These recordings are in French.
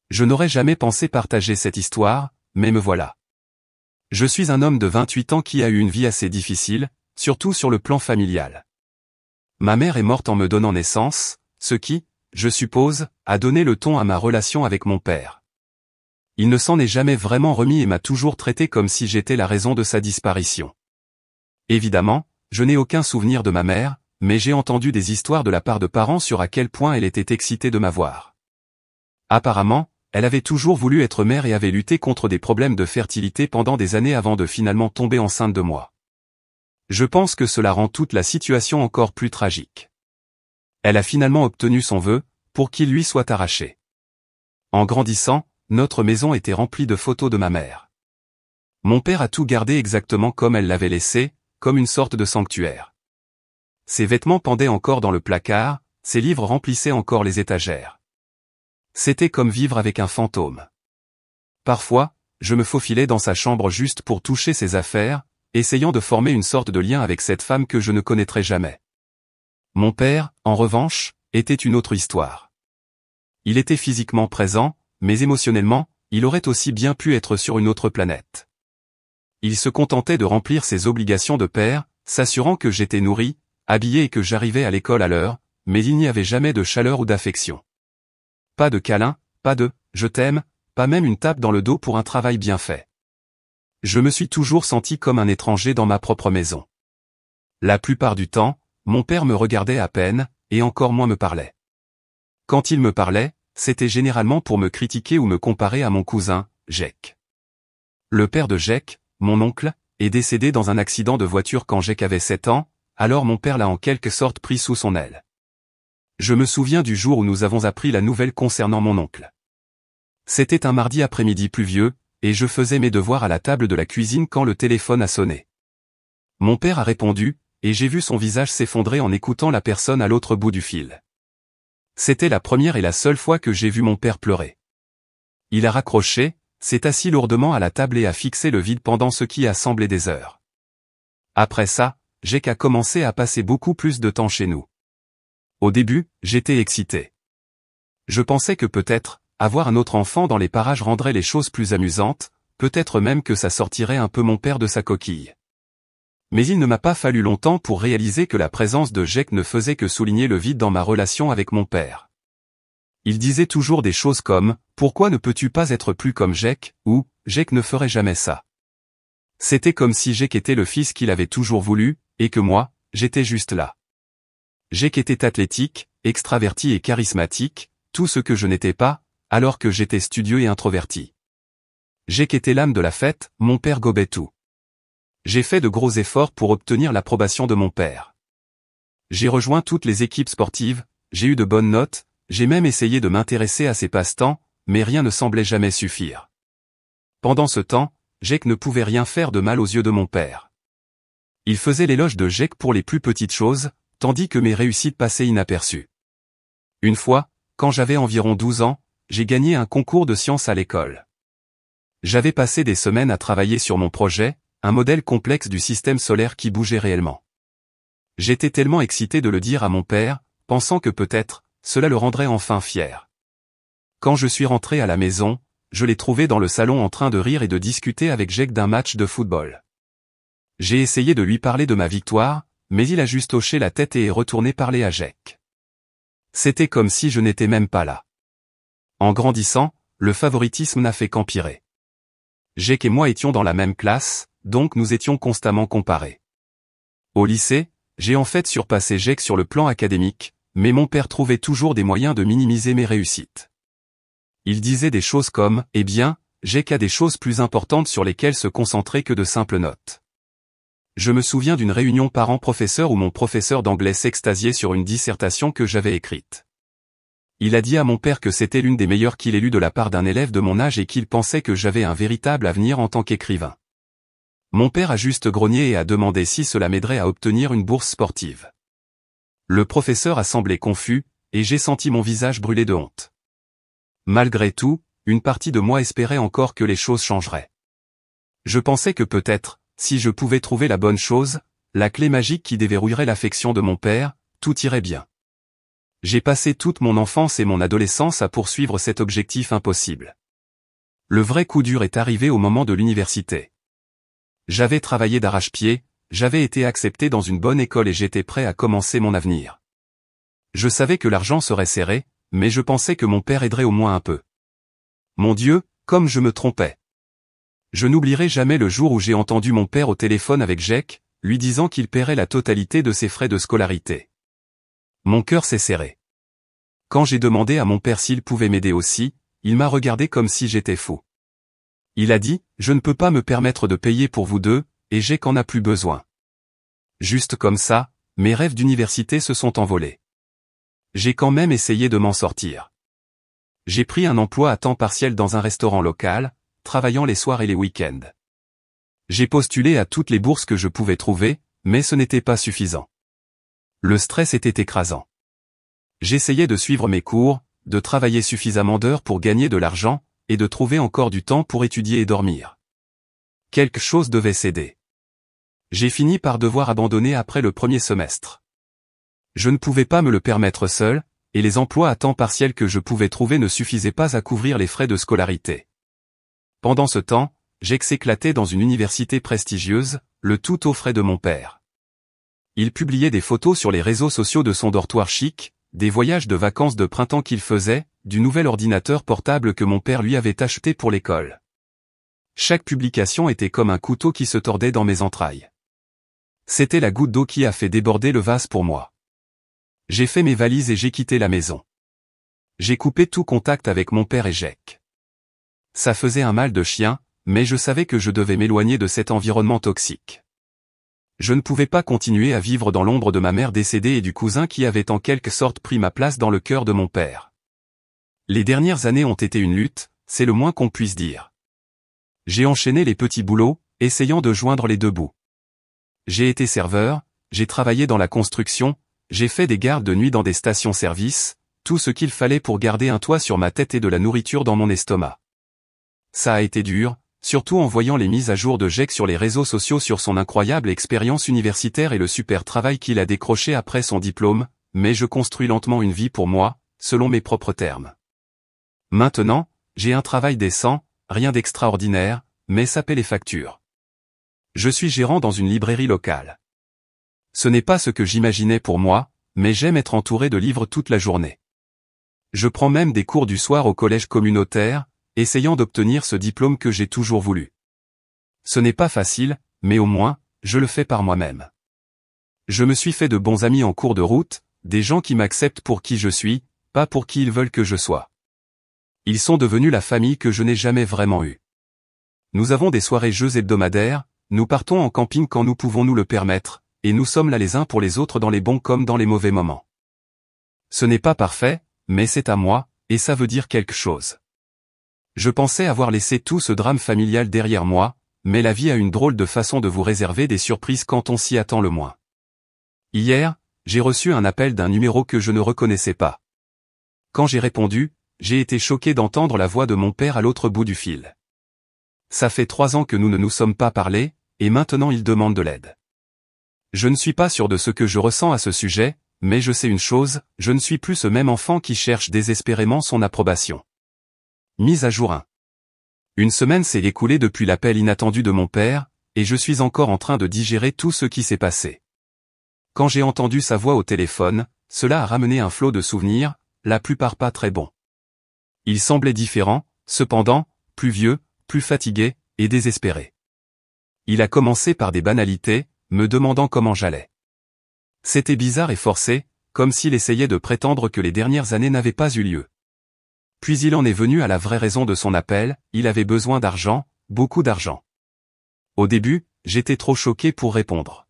Je n'aurais jamais pensé partager cette histoire, mais me voilà. Je suis un homme de 28 ans qui a eu une vie assez difficile, surtout sur le plan familial. Ma mère est morte en me donnant naissance, ce qui, je suppose, a donné le ton à ma relation avec mon père. Il ne s'en est jamais vraiment remis et m'a toujours traité comme si j'étais la raison de sa disparition. Évidemment, je n'ai aucun souvenir de ma mère, mais j'ai entendu des histoires de la part de parents sur à quel point elle était excitée de m'avoir. Apparemment, elle avait toujours voulu être mère et avait lutté contre des problèmes de fertilité pendant des années avant de finalement tomber enceinte de moi. Je pense que cela rend toute la situation encore plus tragique. Elle a finalement obtenu son vœu, pour qu'il lui soit arraché. En grandissant, notre maison était remplie de photos de ma mère. Mon père a tout gardé exactement comme elle l'avait laissé, comme une sorte de sanctuaire. Ses vêtements pendaient encore dans le placard, ses livres remplissaient encore les étagères. C'était comme vivre avec un fantôme. Parfois, je me faufilais dans sa chambre juste pour toucher ses affaires, essayant de former une sorte de lien avec cette femme que je ne connaîtrai jamais. Mon père, en revanche, était une autre histoire. Il était physiquement présent, mais émotionnellement, il aurait aussi bien pu être sur une autre planète. Il se contentait de remplir ses obligations de père, s'assurant que j'étais nourri, habillé et que j'arrivais à l'école à l'heure, mais il n'y avait jamais de chaleur ou d'affection. Pas de câlin, pas de « je t'aime », pas même une tape dans le dos pour un travail bien fait. Je me suis toujours senti comme un étranger dans ma propre maison. La plupart du temps, mon père me regardait à peine, et encore moins me parlait. Quand il me parlait, c'était généralement pour me critiquer ou me comparer à mon cousin, Jake. Le père de Jake, mon oncle, est décédé dans un accident de voiture quand Jake avait 7 ans, alors mon père l'a en quelque sorte pris sous son aile. Je me souviens du jour où nous avons appris la nouvelle concernant mon oncle. C'était un mardi après-midi pluvieux, et je faisais mes devoirs à la table de la cuisine quand le téléphone a sonné. Mon père a répondu, et j'ai vu son visage s'effondrer en écoutant la personne à l'autre bout du fil. C'était la première et la seule fois que j'ai vu mon père pleurer. Il a raccroché, s'est assis lourdement à la table et a fixé le vide pendant ce qui a semblé des heures. Après ça, Jake a commencé à passer beaucoup plus de temps chez nous. Au début, j'étais excité. Je pensais que peut-être, avoir un autre enfant dans les parages rendrait les choses plus amusantes, peut-être même que ça sortirait un peu mon père de sa coquille. Mais il ne m'a pas fallu longtemps pour réaliser que la présence de Jake ne faisait que souligner le vide dans ma relation avec mon père. Il disait toujours des choses comme « Pourquoi ne peux-tu pas être plus comme Jake ?» ou « Jake ne ferait jamais ça ». C'était comme si Jake était le fils qu'il avait toujours voulu, et que moi, j'étais juste là. Jake était athlétique, extraverti et charismatique, tout ce que je n'étais pas, alors que j'étais studieux et introverti. Jake était l'âme de la fête, mon père gobait tout. J'ai fait de gros efforts pour obtenir l'approbation de mon père. J'ai rejoint toutes les équipes sportives, j'ai eu de bonnes notes, j'ai même essayé de m'intéresser à ses passe-temps, mais rien ne semblait jamais suffire. Pendant ce temps, Jake ne pouvait rien faire de mal aux yeux de mon père. Il faisait l'éloge de Jake pour les plus petites choses, tandis que mes réussites passaient inaperçues. Une fois, quand j'avais environ 12 ans, j'ai gagné un concours de sciences à l'école. J'avais passé des semaines à travailler sur mon projet, un modèle complexe du système solaire qui bougeait réellement. J'étais tellement excité de le dire à mon père, pensant que peut-être, cela le rendrait enfin fier. Quand je suis rentré à la maison, je l'ai trouvé dans le salon en train de rire et de discuter avec Jake d'un match de football. J'ai essayé de lui parler de ma victoire, mais il a juste hoché la tête et est retourné parler à Jake. C'était comme si je n'étais même pas là. En grandissant, le favoritisme n'a fait qu'empirer. Jake et moi étions dans la même classe, donc nous étions constamment comparés. Au lycée, j'ai en fait surpassé Jake sur le plan académique, mais mon père trouvait toujours des moyens de minimiser mes réussites. Il disait des choses comme « Eh bien, Jake a des choses plus importantes sur lesquelles se concentrer que de simples notes. » Je me souviens d'une réunion parents-professeurs où mon professeur d'anglais s'extasiait sur une dissertation que j'avais écrite. Il a dit à mon père que c'était l'une des meilleures qu'il ait lues de la part d'un élève de mon âge et qu'il pensait que j'avais un véritable avenir en tant qu'écrivain. Mon père a juste grogné et a demandé si cela m'aiderait à obtenir une bourse sportive. Le professeur a semblé confus, et j'ai senti mon visage brûler de honte. Malgré tout, une partie de moi espérait encore que les choses changeraient. Je pensais que peut-être, si je pouvais trouver la bonne chose, la clé magique qui déverrouillerait l'affection de mon père, tout irait bien. J'ai passé toute mon enfance et mon adolescence à poursuivre cet objectif impossible. Le vrai coup dur est arrivé au moment de l'université. J'avais travaillé d'arrache-pied, j'avais été accepté dans une bonne école et j'étais prêt à commencer mon avenir. Je savais que l'argent serait serré, mais je pensais que mon père aiderait au moins un peu. Mon Dieu, comme je me trompais. Je n'oublierai jamais le jour où j'ai entendu mon père au téléphone avec Jake, lui disant qu'il paierait la totalité de ses frais de scolarité. Mon cœur s'est serré. Quand j'ai demandé à mon père s'il pouvait m'aider aussi, il m'a regardé comme si j'étais fou. Il a dit, je ne peux pas me permettre de payer pour vous deux, et Jake en a plus besoin. Juste comme ça, mes rêves d'université se sont envolés. J'ai quand même essayé de m'en sortir. J'ai pris un emploi à temps partiel dans un restaurant local, travaillant les soirs et les week-ends. J'ai postulé à toutes les bourses que je pouvais trouver, mais ce n'était pas suffisant. Le stress était écrasant. J'essayais de suivre mes cours, de travailler suffisamment d'heures pour gagner de l'argent, et de trouver encore du temps pour étudier et dormir. Quelque chose devait céder. J'ai fini par devoir abandonner après le premier semestre. Je ne pouvais pas me le permettre seul, et les emplois à temps partiel que je pouvais trouver ne suffisaient pas à couvrir les frais de scolarité. Pendant ce temps, Jake s'éclatait dans une université prestigieuse, le tout aux frais de mon père. Il publiait des photos sur les réseaux sociaux de son dortoir chic, des voyages de vacances de printemps qu'il faisait, du nouvel ordinateur portable que mon père lui avait acheté pour l'école. Chaque publication était comme un couteau qui se tordait dans mes entrailles. C'était la goutte d'eau qui a fait déborder le vase pour moi. J'ai fait mes valises et j'ai quitté la maison. J'ai coupé tout contact avec mon père et Jake. Ça faisait un mal de chien, mais je savais que je devais m'éloigner de cet environnement toxique. Je ne pouvais pas continuer à vivre dans l'ombre de ma mère décédée et du cousin qui avait en quelque sorte pris ma place dans le cœur de mon père. Les dernières années ont été une lutte, c'est le moins qu'on puisse dire. J'ai enchaîné les petits boulots, essayant de joindre les deux bouts. J'ai été serveur, j'ai travaillé dans la construction, j'ai fait des gardes de nuit dans des stations-service, tout ce qu'il fallait pour garder un toit sur ma tête et de la nourriture dans mon estomac. Ça a été dur, surtout en voyant les mises à jour de Jake sur les réseaux sociaux sur son incroyable expérience universitaire et le super travail qu'il a décroché après son diplôme, mais je construis lentement une vie pour moi, selon mes propres termes. Maintenant, j'ai un travail décent, rien d'extraordinaire, mais ça paie les factures. Je suis gérant dans une librairie locale. Ce n'est pas ce que j'imaginais pour moi, mais j'aime être entouré de livres toute la journée. Je prends même des cours du soir au collège communautaire, essayant d'obtenir ce diplôme que j'ai toujours voulu. Ce n'est pas facile, mais au moins, je le fais par moi-même. Je me suis fait de bons amis en cours de route, des gens qui m'acceptent pour qui je suis, pas pour qui ils veulent que je sois. Ils sont devenus la famille que je n'ai jamais vraiment eue. Nous avons des soirées jeux hebdomadaires, nous partons en camping quand nous pouvons nous le permettre, et nous sommes là les uns pour les autres dans les bons comme dans les mauvais moments. Ce n'est pas parfait, mais c'est à moi, et ça veut dire quelque chose. Je pensais avoir laissé tout ce drame familial derrière moi, mais la vie a une drôle de façon de vous réserver des surprises quand on s'y attend le moins. Hier, j'ai reçu un appel d'un numéro que je ne reconnaissais pas. Quand j'ai répondu, j'ai été choqué d'entendre la voix de mon père à l'autre bout du fil. Ça fait 3 ans que nous ne nous sommes pas parlé, et maintenant il demande de l'aide. Je ne suis pas sûr de ce que je ressens à ce sujet, mais je sais une chose, je ne suis plus ce même enfant qui cherche désespérément son approbation. Mise à jour 1. Une semaine s'est écoulée depuis l'appel inattendu de mon père, et je suis encore en train de digérer tout ce qui s'est passé. Quand j'ai entendu sa voix au téléphone, cela a ramené un flot de souvenirs, la plupart pas très bons. Il semblait différent, cependant, plus vieux, plus fatigué, et désespéré. Il a commencé par des banalités, me demandant comment j'allais. C'était bizarre et forcé, comme s'il essayait de prétendre que les dernières années n'avaient pas eu lieu. Puis il en est venu à la vraie raison de son appel, il avait besoin d'argent, beaucoup d'argent. Au début, j'étais trop choqué pour répondre.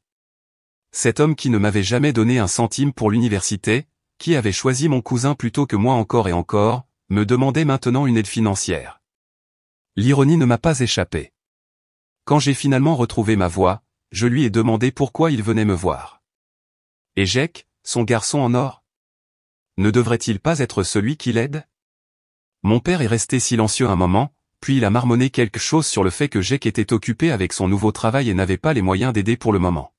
Cet homme qui ne m'avait jamais donné un centime pour l'université, qui avait choisi mon cousin plutôt que moi encore et encore, me demandait maintenant une aide financière. L'ironie ne m'a pas échappé. Quand j'ai finalement retrouvé ma voix, je lui ai demandé pourquoi il venait me voir. Et Jake, son garçon en or? Ne devrait-il pas être celui qui l'aide? Mon père est resté silencieux un moment, puis il a marmonné quelque chose sur le fait que Jake était occupé avec son nouveau travail et n'avait pas les moyens d'aider pour le moment.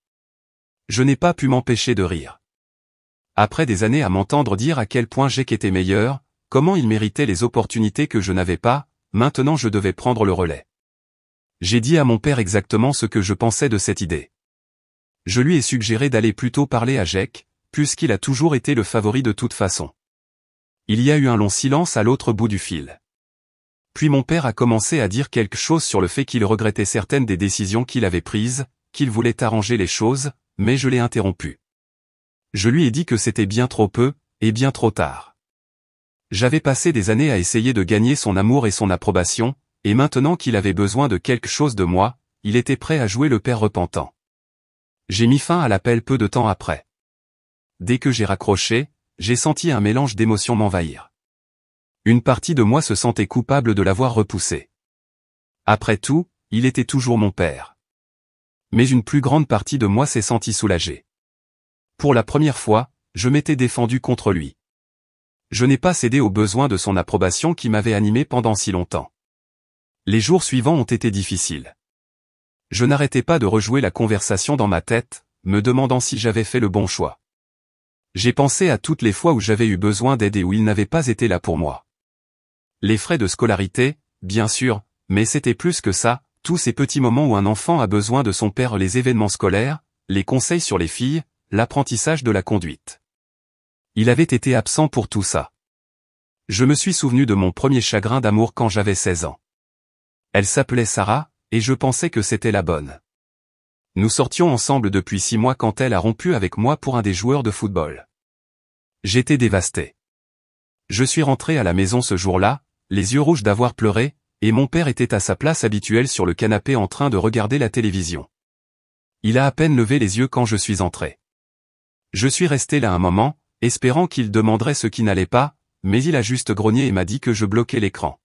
Je n'ai pas pu m'empêcher de rire. Après des années à m'entendre dire à quel point Jake était meilleur, comment il méritait les opportunités que je n'avais pas, maintenant je devais prendre le relais. J'ai dit à mon père exactement ce que je pensais de cette idée. Je lui ai suggéré d'aller plutôt parler à Jake, puisqu'il a toujours été le favori de toute façon. Il y a eu un long silence à l'autre bout du fil. Puis mon père a commencé à dire quelque chose sur le fait qu'il regrettait certaines des décisions qu'il avait prises, qu'il voulait arranger les choses, mais je l'ai interrompu. Je lui ai dit que c'était bien trop peu, et bien trop tard. J'avais passé des années à essayer de gagner son amour et son approbation, et maintenant qu'il avait besoin de quelque chose de moi, il était prêt à jouer le père repentant. J'ai mis fin à l'appel peu de temps après. Dès que j'ai raccroché, j'ai senti un mélange d'émotions m'envahir. Une partie de moi se sentait coupable de l'avoir repoussé. Après tout, il était toujours mon père. Mais une plus grande partie de moi s'est sentie soulagée. Pour la première fois, je m'étais défendu contre lui. Je n'ai pas cédé aux besoins de son approbation qui m'avait animé pendant si longtemps. Les jours suivants ont été difficiles. Je n'arrêtais pas de rejouer la conversation dans ma tête, me demandant si j'avais fait le bon choix. J'ai pensé à toutes les fois où j'avais eu besoin d'aide et où il n'avait pas été là pour moi. Les frais de scolarité, bien sûr, mais c'était plus que ça, tous ces petits moments où un enfant a besoin de son père, les événements scolaires, les conseils sur les filles, l'apprentissage de la conduite. Il avait été absent pour tout ça. Je me suis souvenu de mon premier chagrin d'amour quand j'avais 16 ans. Elle s'appelait Sarah, et je pensais que c'était la bonne. Nous sortions ensemble depuis 6 mois quand elle a rompu avec moi pour un des joueurs de football. J'étais dévasté. Je suis rentré à la maison ce jour-là, les yeux rouges d'avoir pleuré, et mon père était à sa place habituelle sur le canapé en train de regarder la télévision. Il a à peine levé les yeux quand je suis entré. Je suis resté là un moment, espérant qu'il demanderait ce qui n'allait pas, mais il a juste grogné et m'a dit que je bloquais l'écran.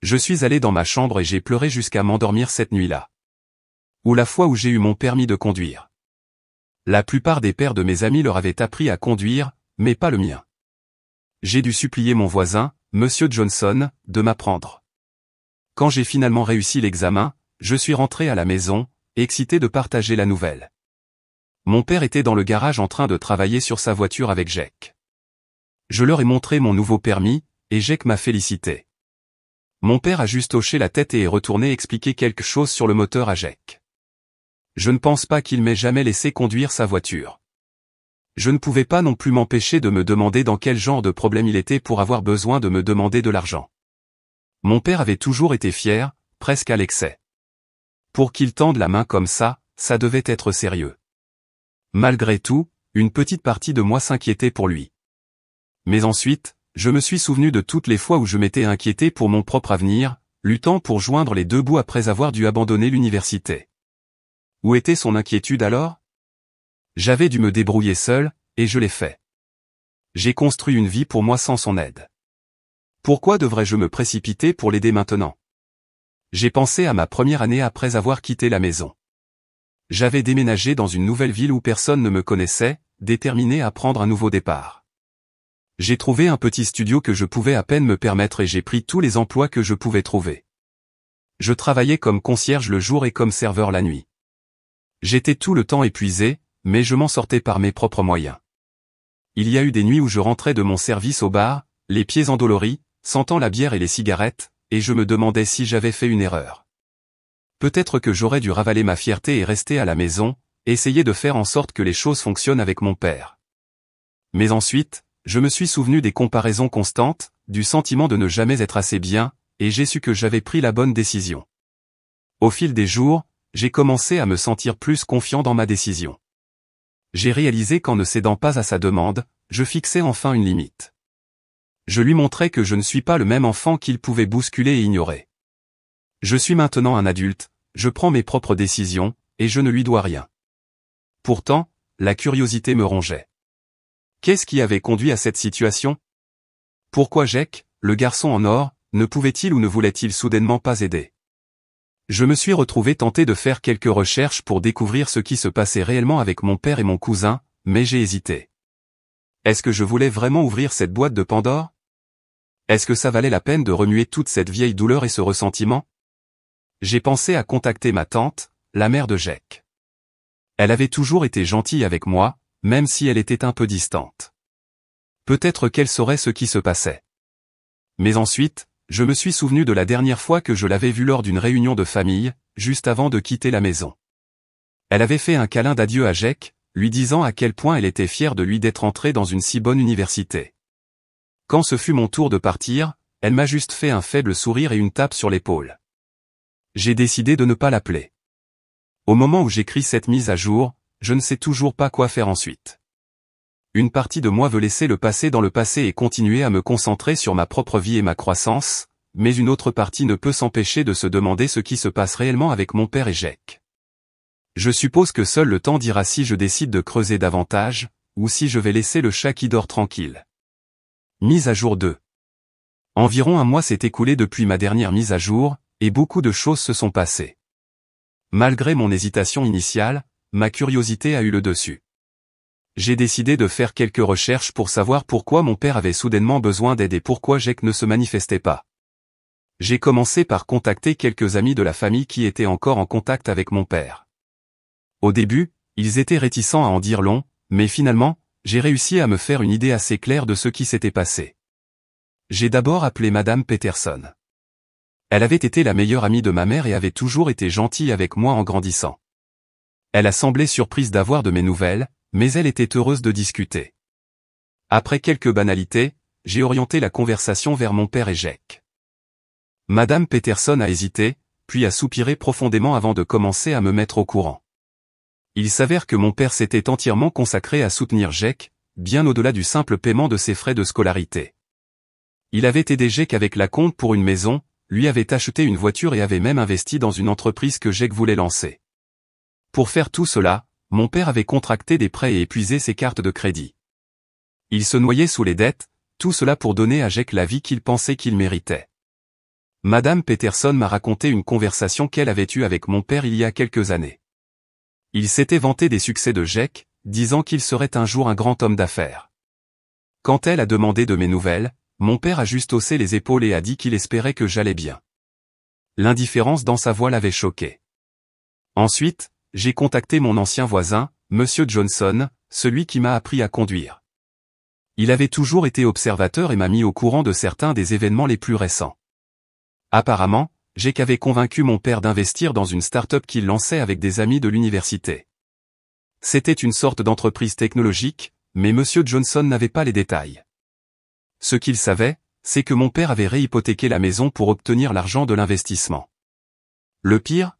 Je suis allé dans ma chambre et j'ai pleuré jusqu'à m'endormir cette nuit-là. Ou la fois où j'ai eu mon permis de conduire. La plupart des pères de mes amis leur avaient appris à conduire, mais pas le mien. J'ai dû supplier mon voisin, Monsieur Johnson, de m'apprendre. Quand j'ai finalement réussi l'examen, je suis rentré à la maison, excité de partager la nouvelle. Mon père était dans le garage en train de travailler sur sa voiture avec Jake. Je leur ai montré mon nouveau permis, et Jake m'a félicité. Mon père a juste hoché la tête et est retourné expliquer quelque chose sur le moteur à Jake. Je ne pense pas qu'il m'ait jamais laissé conduire sa voiture. Je ne pouvais pas non plus m'empêcher de me demander dans quel genre de problème il était pour avoir besoin de me demander de l'argent. Mon père avait toujours été fier, presque à l'excès. Pour qu'il tende la main comme ça devait être sérieux. Malgré tout, une petite partie de moi s'inquiétait pour lui. Mais ensuite, je me suis souvenu de toutes les fois où je m'étais inquiété pour mon propre avenir, luttant pour joindre les deux bouts après avoir dû abandonner l'université. Où était son inquiétude alors ? J'avais dû me débrouiller seul, et je l'ai fait. J'ai construit une vie pour moi sans son aide. Pourquoi devrais-je me précipiter pour l'aider maintenant ? J'ai pensé à ma première année après avoir quitté la maison. J'avais déménagé dans une nouvelle ville où personne ne me connaissait, déterminé à prendre un nouveau départ. J'ai trouvé un petit studio que je pouvais à peine me permettre et j'ai pris tous les emplois que je pouvais trouver. Je travaillais comme concierge le jour et comme serveur la nuit. J'étais tout le temps épuisé, mais je m'en sortais par mes propres moyens. Il y a eu des nuits où je rentrais de mon service au bar, les pieds endoloris, sentant la bière et les cigarettes, et je me demandais si j'avais fait une erreur. Peut-être que j'aurais dû ravaler ma fierté et rester à la maison, essayer de faire en sorte que les choses fonctionnent avec mon père. Mais ensuite, je me suis souvenu des comparaisons constantes, du sentiment de ne jamais être assez bien, et j'ai su que j'avais pris la bonne décision. Au fil des jours, j'ai commencé à me sentir plus confiant dans ma décision. J'ai réalisé qu'en ne cédant pas à sa demande, je fixais enfin une limite. Je lui montrais que je ne suis pas le même enfant qu'il pouvait bousculer et ignorer. Je suis maintenant un adulte, je prends mes propres décisions, et je ne lui dois rien. Pourtant, la curiosité me rongeait. Qu'est-ce qui avait conduit à cette situation ? Pourquoi Jake, le garçon en or, ne pouvait-il ou ne voulait-il soudainement pas aider ? Je me suis retrouvé tenté de faire quelques recherches pour découvrir ce qui se passait réellement avec mon père et mon cousin, mais j'ai hésité. Est-ce que je voulais vraiment ouvrir cette boîte de Pandore ? Est-ce que ça valait la peine de remuer toute cette vieille douleur et ce ressentiment ? J'ai pensé à contacter ma tante, la mère de Jake. Elle avait toujours été gentille avec moi, même si elle était un peu distante. Peut-être qu'elle saurait ce qui se passait. Mais ensuite, je me suis souvenu de la dernière fois que je l'avais vue lors d'une réunion de famille, juste avant de quitter la maison. Elle avait fait un câlin d'adieu à Jake, lui disant à quel point elle était fière de lui d'être entrée dans une si bonne université. Quand ce fut mon tour de partir, elle m'a juste fait un faible sourire et une tape sur l'épaule. J'ai décidé de ne pas l'appeler. Au moment où j'écris cette mise à jour, je ne sais toujours pas quoi faire ensuite. Une partie de moi veut laisser le passé dans le passé et continuer à me concentrer sur ma propre vie et ma croissance, mais une autre partie ne peut s'empêcher de se demander ce qui se passe réellement avec mon père et Jake. Je suppose que seul le temps dira si je décide de creuser davantage, ou si je vais laisser le chat qui dort tranquille. Mise à jour 2. Environ un mois s'est écoulé depuis ma dernière mise à jour, et beaucoup de choses se sont passées. Malgré mon hésitation initiale, ma curiosité a eu le dessus. J'ai décidé de faire quelques recherches pour savoir pourquoi mon père avait soudainement besoin d'aide et pourquoi Jake ne se manifestait pas. J'ai commencé par contacter quelques amis de la famille qui étaient encore en contact avec mon père. Au début, ils étaient réticents à en dire long, mais finalement, j'ai réussi à me faire une idée assez claire de ce qui s'était passé. J'ai d'abord appelé Madame Peterson. Elle avait été la meilleure amie de ma mère et avait toujours été gentille avec moi en grandissant. Elle a semblé surprise d'avoir de mes nouvelles, mais elle était heureuse de discuter. Après quelques banalités, j'ai orienté la conversation vers mon père et Jake. Madame Peterson a hésité, puis a soupiré profondément avant de commencer à me mettre au courant. Il s'avère que mon père s'était entièrement consacré à soutenir Jake, bien au-delà du simple paiement de ses frais de scolarité. Il avait aidé Jake avec la compte pour une maison, lui avait acheté une voiture et avait même investi dans une entreprise que Jake voulait lancer. Pour faire tout cela, mon père avait contracté des prêts et épuisé ses cartes de crédit. Il se noyait sous les dettes, tout cela pour donner à Jake la vie qu'il pensait qu'il méritait. Madame Peterson m'a raconté une conversation qu'elle avait eue avec mon père il y a quelques années. Il s'était vanté des succès de Jake, disant qu'il serait un jour un grand homme d'affaires. Quand elle a demandé de mes nouvelles, mon père a juste haussé les épaules et a dit qu'il espérait que j'allais bien. L'indifférence dans sa voix l'avait choqué. Ensuite, j'ai contacté mon ancien voisin, Monsieur Johnson, celui qui m'a appris à conduire. Il avait toujours été observateur et m'a mis au courant de certains des événements les plus récents. Apparemment, Jake avait convaincu mon père d'investir dans une start-up qu'il lançait avec des amis de l'université. C'était une sorte d'entreprise technologique, mais Monsieur Johnson n'avait pas les détails. Ce qu'il savait, c'est que mon père avait réhypothéqué la maison pour obtenir l'argent de l'investissement. Le pire?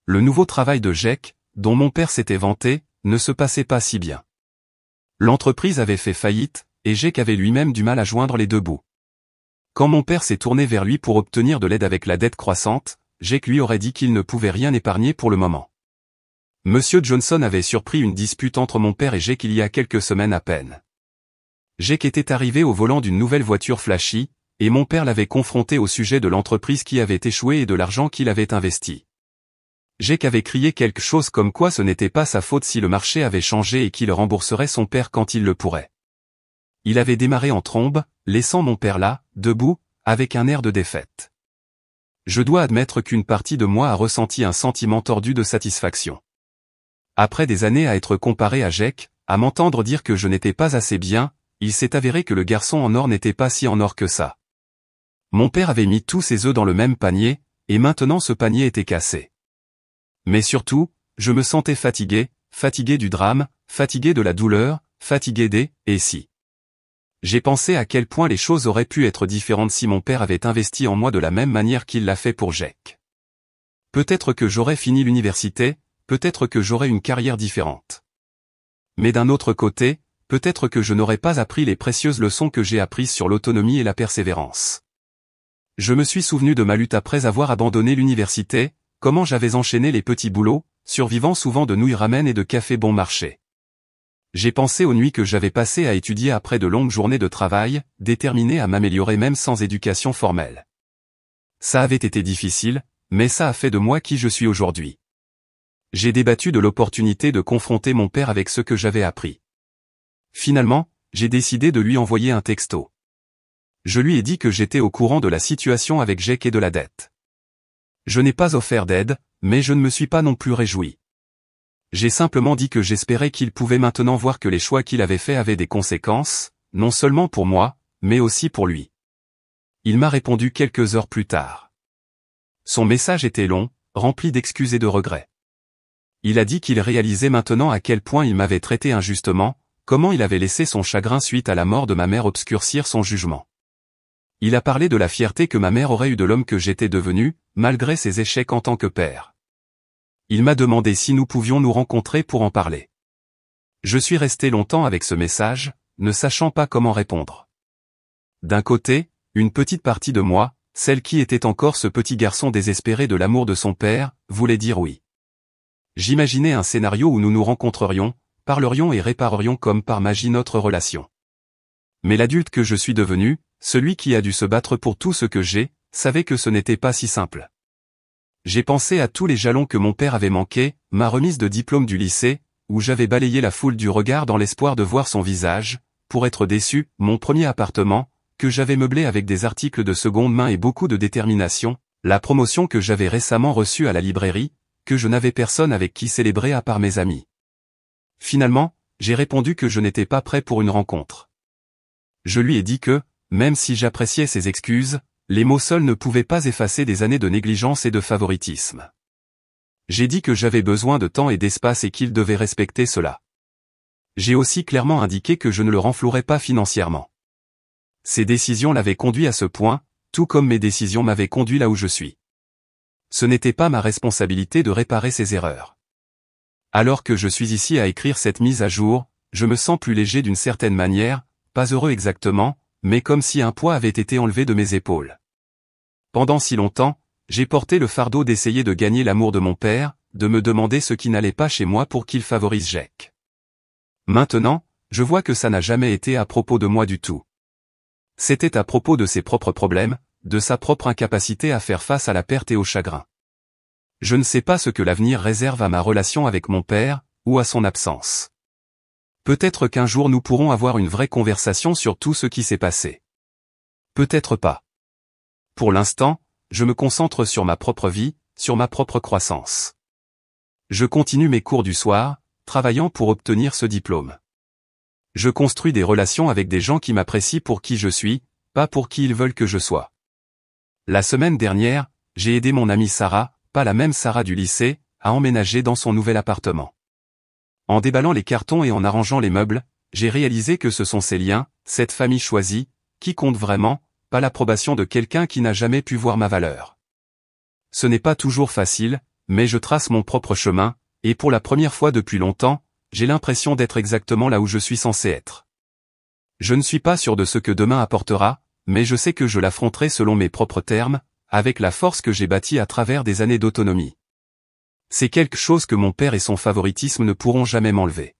Le nouveau travail de Jake, dont mon père s'était vanté, ne se passait pas si bien. L'entreprise avait fait faillite, et Jake avait lui-même du mal à joindre les deux bouts. Quand mon père s'est tourné vers lui pour obtenir de l'aide avec la dette croissante, Jake lui aurait dit qu'il ne pouvait rien épargner pour le moment. Monsieur Johnson avait surpris une dispute entre mon père et Jake il y a quelques semaines à peine. Jake était arrivé au volant d'une nouvelle voiture flashy, et mon père l'avait confronté au sujet de l'entreprise qui avait échoué et de l'argent qu'il avait investi. Jake avait crié quelque chose comme quoi ce n'était pas sa faute si le marché avait changé et qu'il rembourserait son père quand il le pourrait. Il avait démarré en trombe, laissant mon père là, debout, avec un air de défaite. Je dois admettre qu'une partie de moi a ressenti un sentiment tordu de satisfaction. Après des années à être comparé à Jake, à m'entendre dire que je n'étais pas assez bien, il s'est avéré que le garçon en or n'était pas si en or que ça. Mon père avait mis tous ses œufs dans le même panier, et maintenant ce panier était cassé. Mais surtout, je me sentais fatigué du drame, fatigué de la douleur, fatigué des « et si ». J'ai pensé à quel point les choses auraient pu être différentes si mon père avait investi en moi de la même manière qu'il l'a fait pour Jake. Peut-être que j'aurais fini l'université, peut-être que j'aurais une carrière différente. Mais d'un autre côté, peut-être que je n'aurais pas appris les précieuses leçons que j'ai apprises sur l'autonomie et la persévérance. Je me suis souvenu de ma lutte après avoir abandonné l'université, comment j'avais enchaîné les petits boulots, survivant souvent de nouilles ramen et de café bon marché. J'ai pensé aux nuits que j'avais passées à étudier après de longues journées de travail, déterminé à m'améliorer même sans éducation formelle. Ça avait été difficile, mais ça a fait de moi qui je suis aujourd'hui. J'ai débattu de l'opportunité de confronter mon père avec ce que j'avais appris. Finalement, j'ai décidé de lui envoyer un texto. Je lui ai dit que j'étais au courant de la situation avec Jake et de la dette. Je n'ai pas offert d'aide, mais je ne me suis pas non plus réjoui. J'ai simplement dit que j'espérais qu'il pouvait maintenant voir que les choix qu'il avait faits avaient des conséquences, non seulement pour moi, mais aussi pour lui. Il m'a répondu quelques heures plus tard. Son message était long, rempli d'excuses et de regrets. Il a dit qu'il réalisait maintenant à quel point il m'avait traité injustement, comment il avait laissé son chagrin suite à la mort de ma mère obscurcir son jugement. Il a parlé de la fierté que ma mère aurait eue de l'homme que j'étais devenu, malgré ses échecs en tant que père. Il m'a demandé si nous pouvions nous rencontrer pour en parler. Je suis resté longtemps avec ce message, ne sachant pas comment répondre. D'un côté, une petite partie de moi, celle qui était encore ce petit garçon désespéré de l'amour de son père, voulait dire oui. J'imaginais un scénario où nous nous rencontrerions, parlerions et réparerions comme par magie notre relation. Mais l'adulte que je suis devenu, celui qui a dû se battre pour tout ce que j'ai, savait que ce n'était pas si simple. J'ai pensé à tous les jalons que mon père avait manqués, ma remise de diplôme du lycée, où j'avais balayé la foule du regard dans l'espoir de voir son visage, pour être déçu, mon premier appartement, que j'avais meublé avec des articles de seconde main et beaucoup de détermination, la promotion que j'avais récemment reçue à la librairie, que je n'avais personne avec qui célébrer à part mes amis. Finalement, j'ai répondu que je n'étais pas prêt pour une rencontre. Je lui ai dit que, même si j'appréciais ses excuses, les mots seuls ne pouvaient pas effacer des années de négligence et de favoritisme. J'ai dit que j'avais besoin de temps et d'espace et qu'il devait respecter cela. J'ai aussi clairement indiqué que je ne le renflouerais pas financièrement. Ses décisions l'avaient conduit à ce point, tout comme mes décisions m'avaient conduit là où je suis. Ce n'était pas ma responsabilité de réparer ses erreurs. Alors que je suis ici à écrire cette mise à jour, je me sens plus léger d'une certaine manière, pas heureux exactement, mais comme si un poids avait été enlevé de mes épaules. Pendant si longtemps, j'ai porté le fardeau d'essayer de gagner l'amour de mon père, de me demander ce qui n'allait pas chez moi pour qu'il favorise Jack. Maintenant, je vois que ça n'a jamais été à propos de moi du tout. C'était à propos de ses propres problèmes, de sa propre incapacité à faire face à la perte et au chagrin. Je ne sais pas ce que l'avenir réserve à ma relation avec mon père, ou à son absence. Peut-être qu'un jour nous pourrons avoir une vraie conversation sur tout ce qui s'est passé. Peut-être pas. Pour l'instant, je me concentre sur ma propre vie, sur ma propre croissance. Je continue mes cours du soir, travaillant pour obtenir ce diplôme. Je construis des relations avec des gens qui m'apprécient pour qui je suis, pas pour qui ils veulent que je sois. La semaine dernière, j'ai aidé mon amie Sarah, pas la même Sarah du lycée, à emménager dans son nouvel appartement. En déballant les cartons et en arrangeant les meubles, j'ai réalisé que ce sont ces liens, cette famille choisie, qui comptent vraiment, pas l'approbation de quelqu'un qui n'a jamais pu voir ma valeur. Ce n'est pas toujours facile, mais je trace mon propre chemin, et pour la première fois depuis longtemps, j'ai l'impression d'être exactement là où je suis censé être. Je ne suis pas sûr de ce que demain apportera, mais je sais que je l'affronterai selon mes propres termes, avec la force que j'ai bâtie à travers des années d'autonomie. C'est quelque chose que mon père et son favoritisme ne pourront jamais m'enlever.